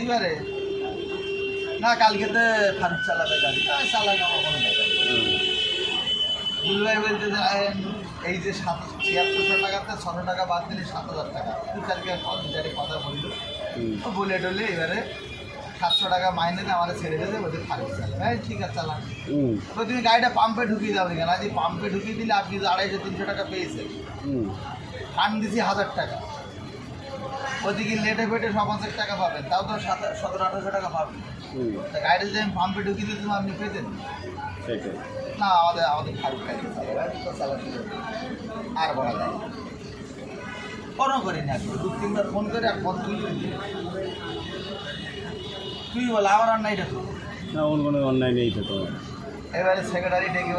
এইবারে না কালকেতে ফারুক চালাবে গাড়ি চালাবে আমার কোনো ব্যাপার বুলভাই বলতে এই যে ৭৬০০ টাকাতে ৬০০ টাকা বাদ দিলে ৭০০০ টাকা দু চারকে কথা বলল তো বলে টলে এবারে ৭০০ টাকা মাইনে আমাদের ছেড়ে দেবে বলতে ফারুক চালাবে হ্যাঁ ঠিক আছে চালান। তো তুমি গাড়িটা পাম্পে ঢুকিয়ে যাবে কেন আজ পাম্পে ঢুকিয়ে দিলে আপনি ২৫০-৩০০ টাকা পেয়েছেন ফান্ড দিছি ১০০০ টাকা ওদিকে লেটে ফেটে ৫০ টাকা পাবেন তাও তো ১৭00-১৮০০ টাকা পাবেন তা গাড়িটা যদি আমি পাম্পে ঢুকিয়ে দিতাম আপনি পেতেন না আমাদের ফারুক গাড়ি চালাতে আর বলা যায় কোনো করিনি আপনি ২-৩বার ফোন করে আর ফোন তুই বল আমার অন্যায়টা তো না, কোনো অন্যায় নেই তো। এবারে সেক্রেটারি ডেকে